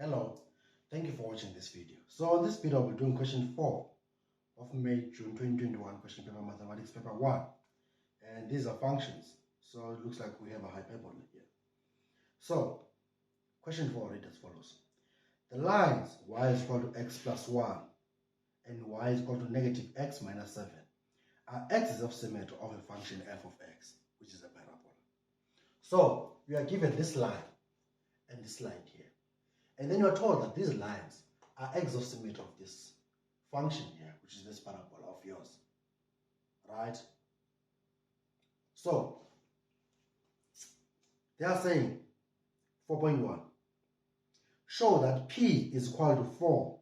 Hello, thank you for watching this video. So on this video, we're doing question 4 of May, June 2021, question paper mathematics paper 1. And these are functions. So it looks like we have a hyperbola here. So question 4 reads as follows. The lines y is equal to x plus 1 and y is equal to negative x minus 7 are axes of symmetry of a function f of x, which is a parabola. So we are given this line and this line here. And then you are told that these lines are axes of symmetry of this function here, which is this parabola of yours. Right? So, they are saying 4.1. Show that P is equal to 4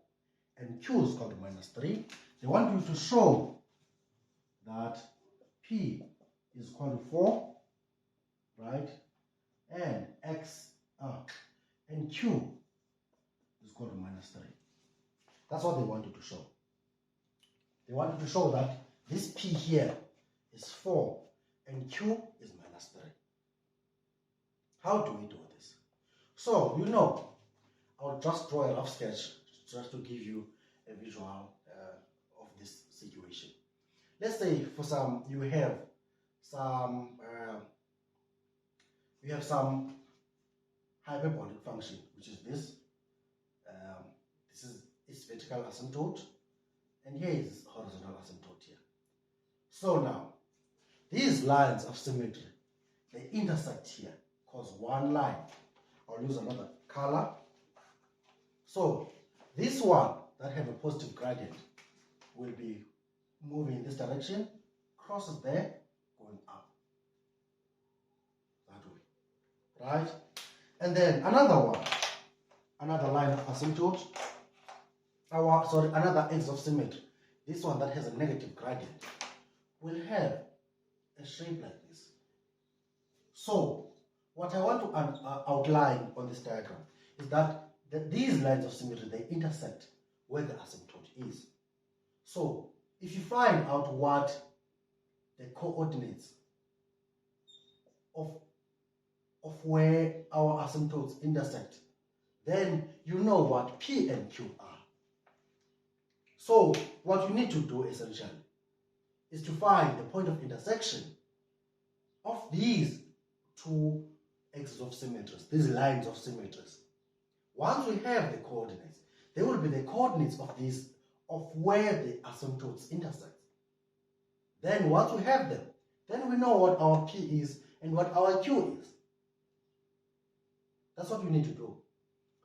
and Q is equal to minus 3. They want you to show that P is equal to 4, right? And and Q is equal to minus 3. That's what they wanted to show. They wanted to show that this P here is 4 and Q is minus 3. How do we do this? So, I'll just draw a rough sketch just to give you a visual of this situation. Let's say for some, you have some hyperbolic function, which is this. This is its vertical asymptote, and here is horizontal asymptote here. So now, these lines of symmetry, they intersect here, cause one line. I'll use another color. So this one that have a positive gradient will be moving in this direction, crosses there, going up. That way. Right? And then another line of asymptote, another axis of symmetry. This one that has a negative gradient will have a shape like this. So, what I want to outline on this diagram is that these lines of symmetry, they intersect where the asymptote is. So, if you find out what the coordinates of where our asymptotes intersect, then you know what P and Q are. So what you need to do essentially is to find the point of intersection of these two axes of symmetries, these lines of symmetries. Once we have the coordinates, they will be the coordinates of where the asymptotes intersect. Then once we have them, then we know what our P is and what our Q is. That's what you need to do.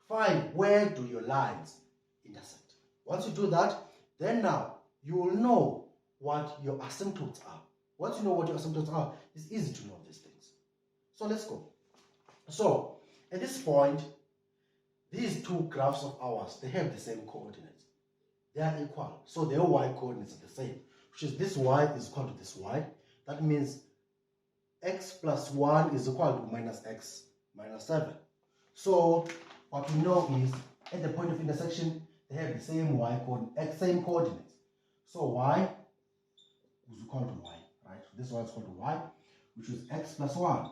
Find where do your lines intersect. Once you do that, then now you will know what your asymptotes are. Once you know what your asymptotes are, it's easy to know these things. So let's go. So at this point, these two graphs of ours, they have the same coordinates. They are equal. So their y coordinates are the same, which is this y is equal to this y. That means x plus 1 is equal to minus x minus 7. So what we know is at the point of intersection, they have the same same coordinates. So y is equal to y, right? So this y is equal to y, which is x plus 1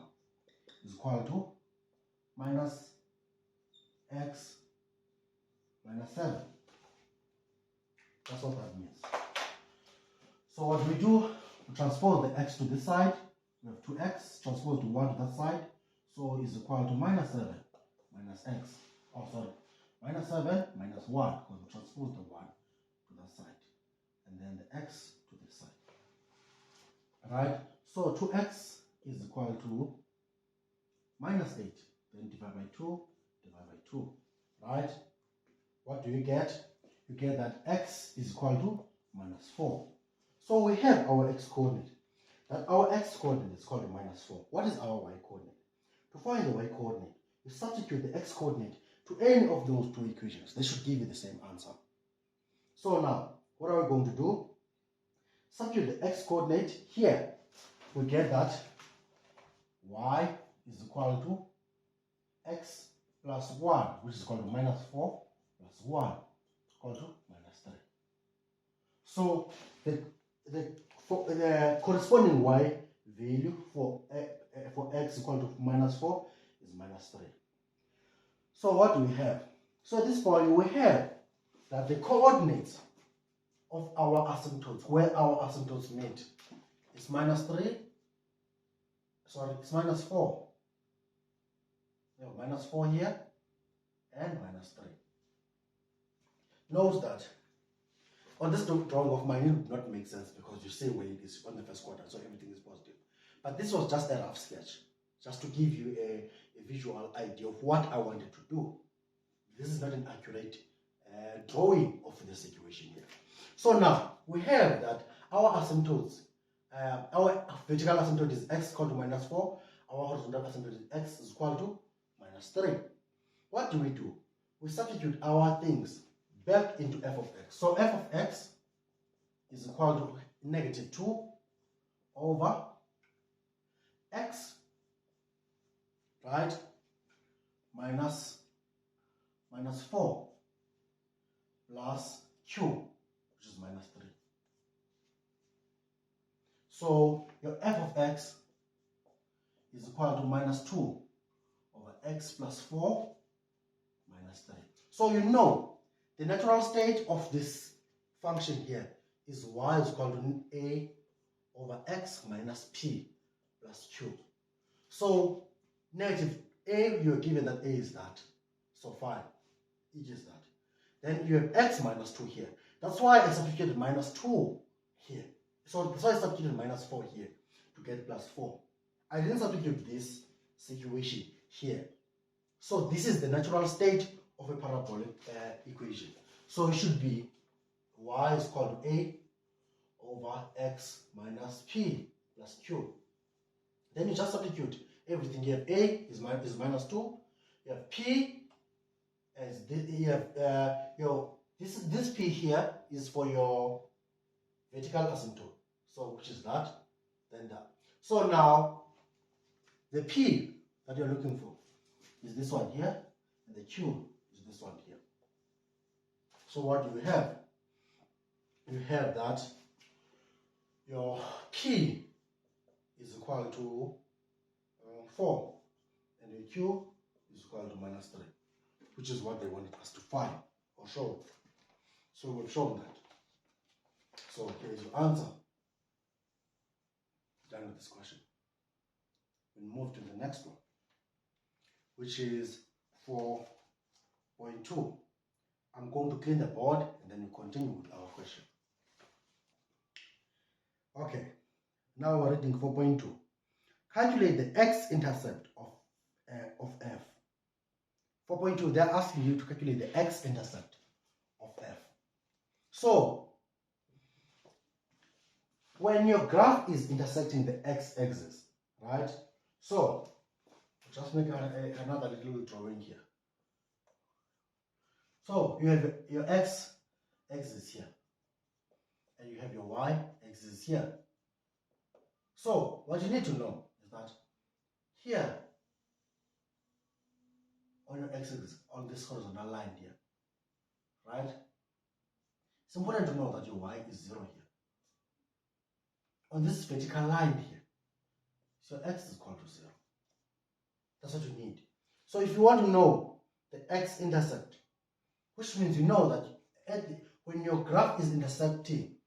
is equal to minus x minus 7. That's what that means. So what we do, we transpose the x to this side. We have 2x transposed to 1 to that side. So is equal to minus 7 minus x. Oh, sorry. Minus 7 minus 1, because we transpose the 1 to that side. And then the x to this side. Alright? So 2x is equal to minus 8. Then divide by 2, divide by 2. Right? What do you get? You get that x is equal to minus 4. So we have our x coordinate. That our x coordinate is called minus 4. What is our y coordinate? To find the y coordinate, you substitute the x coordinate to any of those two equations. They should give you the same answer. So now, what are we going to do? Substitute the x coordinate here. We get that y is equal to x plus 1, which is equal to minus 4 plus 1 is equal to minus 3. So the corresponding y value for x equal to minus 4 is minus 3. So what do we have? So at this point, we have that the coordinates of our asymptotes, where our asymptotes meet, is -3, sorry, it's -4. We have -4 here and -3. Note that on this drawing of mine, it would not make sense because you see where it is on the first quadrant, so everything is positive. But this was just a rough sketch, just to give you a visual idea of what I wanted to do. This is not an accurate drawing of this equation here. So now we have that our asymptotes, our vertical asymptote is x equal to -4, our horizontal asymptote is x is equal to -3. What do? We substitute our things back into f of x. So f of x is equal to -2 over x, right, minus -4 plus q, which is -3. So your f of x is equal to -2 over x plus 4 minus 3. So you know the natural state of this function here is y is equal to a over x minus p plus q. So negative a, you're given that a is that. So fine, it is that. Then you have x minus 2 here. That's why I substituted -2 here. So that's why I substituted -4 here to get +4. I didn't substitute this situation here. So this is the natural state of a parabolic equation. So it should be y is equal to a over x minus p plus q. Then you just substitute everything. You have a is -2. You have p as this. You have this p here is for your vertical asymptote. So which is that, then that. So now the p that you're looking for is this one here, and the q is this one here. So what do you have? You have that your p is equal to 4, and your q is equal to -3, which is what they wanted us to find or show. So we've shown that. So here's your answer. Done with this question. We move to the next one, which is 4.2. I'm going to clean the board and then we continue with our question. Okay, now we're reading 4.2. Calculate the x-intercept of f. 4.2, they're asking you to calculate the x-intercept of f. So, when your graph is intersecting the x-axis, right? So, just make another little drawing here. So, you have your x-axis here, and you have your y-axis here. So, what you need to know is that here, on your x-axis, on this horizontal line here, right? It's important to know that your y is 0 here. On this vertical line here, so x is equal to 0. That's what you need. So if you want to know the x-intercept, which means you know that when your graph is intercepting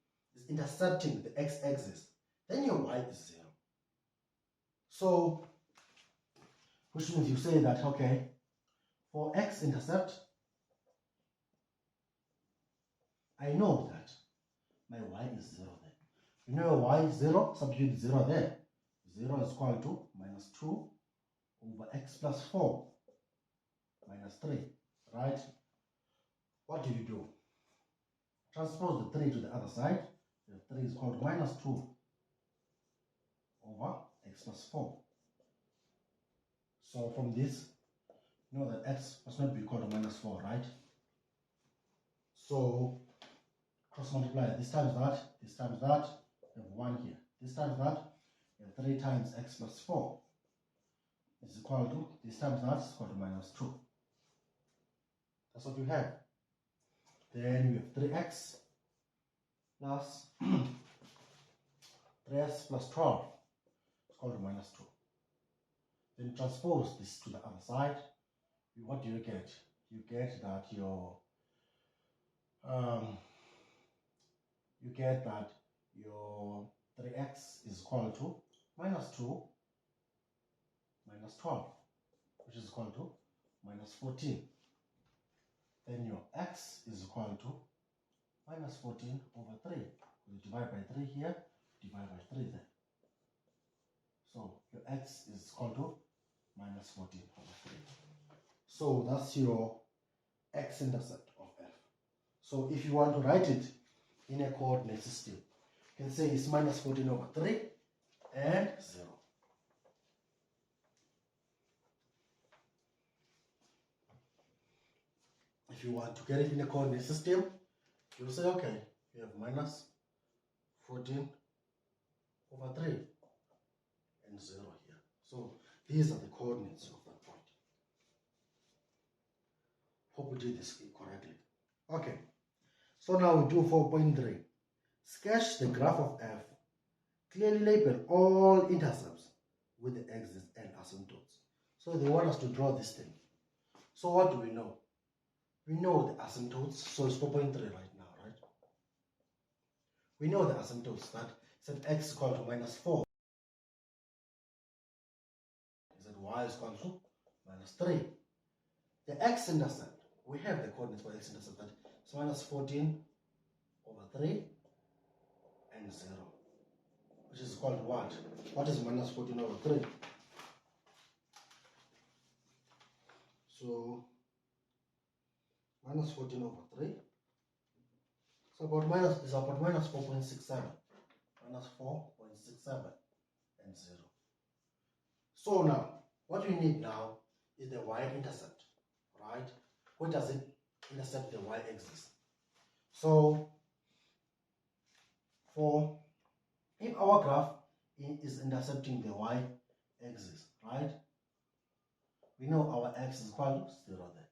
the x-axis, then your y is 0. So, which means you say that, okay, for x-intercept, I know that my y is 0 there. You know your y is 0, substitute 0 there. 0 is equal to -2 over x plus 4 minus 3, right? What do? Transpose the 3 to the other side. The 3 is equal to -2 over x plus 4. So from this, you know that x must not be equal to -4, right? So cross multiply this times that, this times that, you have 1 here. This times that, you have 3 times x plus 4 is equal to, this times that is equal to -2. That's what you have. Then you have 3x plus 3x plus 12 is equal to -2. Then transpose this to the other side. What do you get? you get that your you get that your 3x is equal to minus 2 minus 12, which is equal to minus 14. Then your x is equal to minus 14 over 3. You divide by 3 here, divide by 3 there. So your x is equal to minus 14 over 3. So that's your x-intercept of f. So if you want to write it in a coordinate system, you can say it's minus 14 over 3 and 0. If you want to get it in a coordinate system, you'll say, okay, you have minus 14 over 3 and 0 here. So these are the coordinates of that point. Hope we did this correctly. Okay, so now we do 4.3. Sketch the graph of f. Clearly label all intercepts with the axes and asymptotes. So they want us to draw this thing. So what do we know? We know the asymptotes, so it's 4.3 right now, right? We know the asymptotes, that set x is equal to minus 4. Is that y is equal to minus 3. The x-intercept, we have the coordinates for x-intercept, that it's minus 14 over 3 and 0, which is equal to what? What is minus 14 over 3? So minus 14 over 3 is about minus 4.67. Minus 4.67 and 0. So now, what we need now is the y-intercept, right? Where does it intercept the y-axis? So, if our graph is intercepting the y-axis, right? We know our x is equal to 0 there.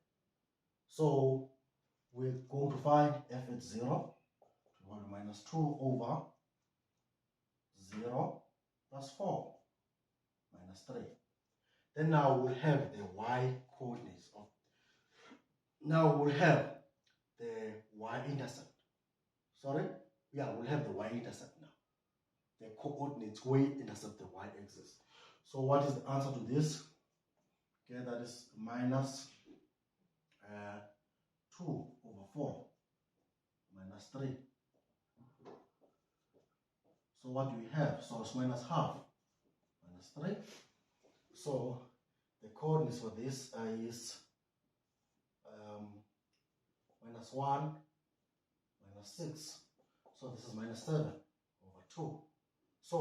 So, we're going to find f at 0, minus 2 over 0 plus 4 minus 3. Then now we'll have the y coordinates of, now we'll have the y-intercept. Sorry? Yeah, we'll have the y-intercept now. The coordinates will intercept the y-axis. So what is the answer to this? Okay, that is minus 2 over 4 minus 3. So what do we have? So it's minus half minus 3. So the coordinates for this is minus 1 minus 6. So this is minus 7 over 2. So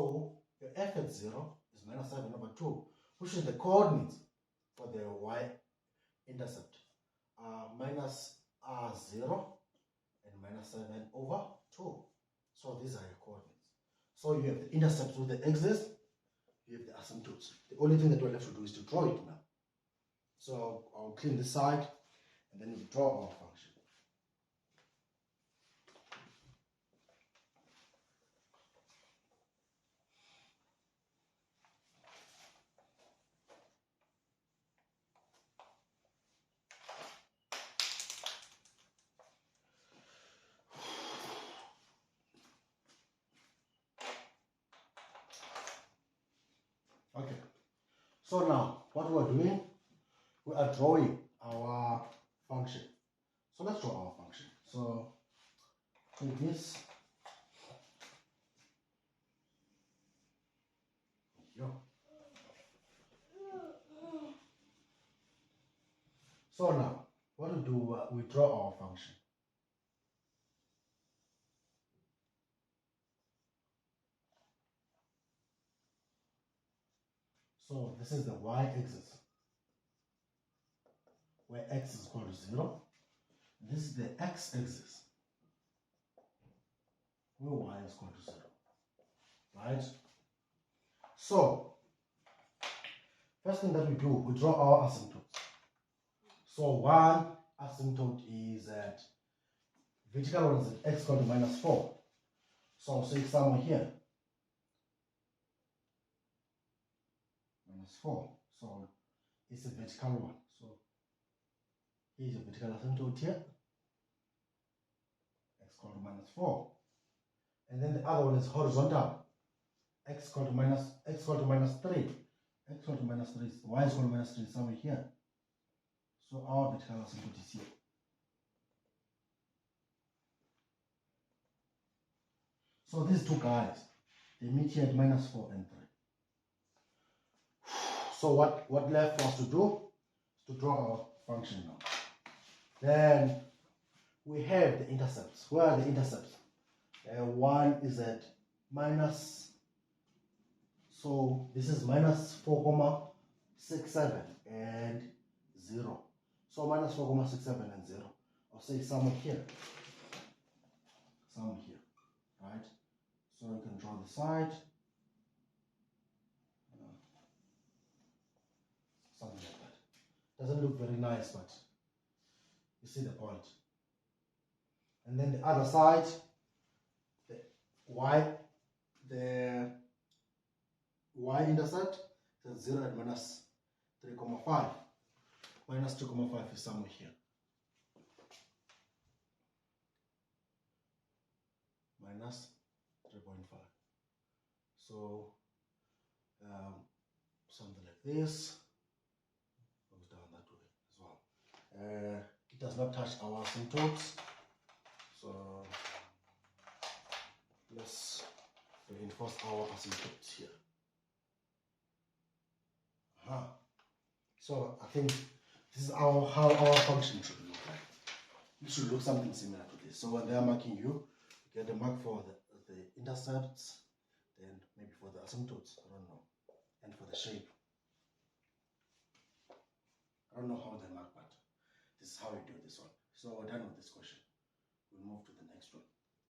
your f at 0 is minus 7 over 2, which is the coordinates for the y-intercept. Minus 0 and minus 7 over 2. So these are your coordinates. So you have the intercepts with the axis, you have the asymptotes. The only thing that we'll have to do is to draw it now. So I'll clean this side and then we'll draw our function. Okay, so now what we're doing, we are drawing our function. So let's draw our function. So take this. Yo. So now what we do, we draw our function. So this is the y-axis, where x is equal to 0. This is the x-axis, where y is equal to 0. Right? So, first thing that we do, we draw our asymptotes. So one asymptote is at vertical one is at x equal to minus 4. So I'll say it's somewhere here. Minus 4. So it's a vertical one. So Here's your vertical asymptote here. X equal to minus 4. And then the other one is horizontal. X equal to minus 3. X equal to minus 3. Y is equal to minus 3 somewhere here. So our vertical asymptote is here. So these two guys, they meet here at minus 4 and 3. So what left for us to do is to draw our function now. Then we have the intercepts. Where are the intercepts? One is at minus, so this is minus 4,67 and 0. So minus 4,67 and 0. I'll say somewhere here. Somewhere here, right? So you can draw the side. Something like that. Doesn't look very nice, but you see the point. And then the other side, the y-intercept is 0 at minus 3,5. Minus 2,5 is somewhere here. Minus 3.5. So something like this goes down that way as well. It does not touch our asymptotes. So let's reinforce our asymptotes here. So I think this is how our function should look like. It should look something similar to this. So when they are marking you get a mark for the intercepts, then maybe for the asymptotes, I don't know, and for the shape. I don't know how they mark, but this is how you do this one. So we're done with this question. We'll move to the next one.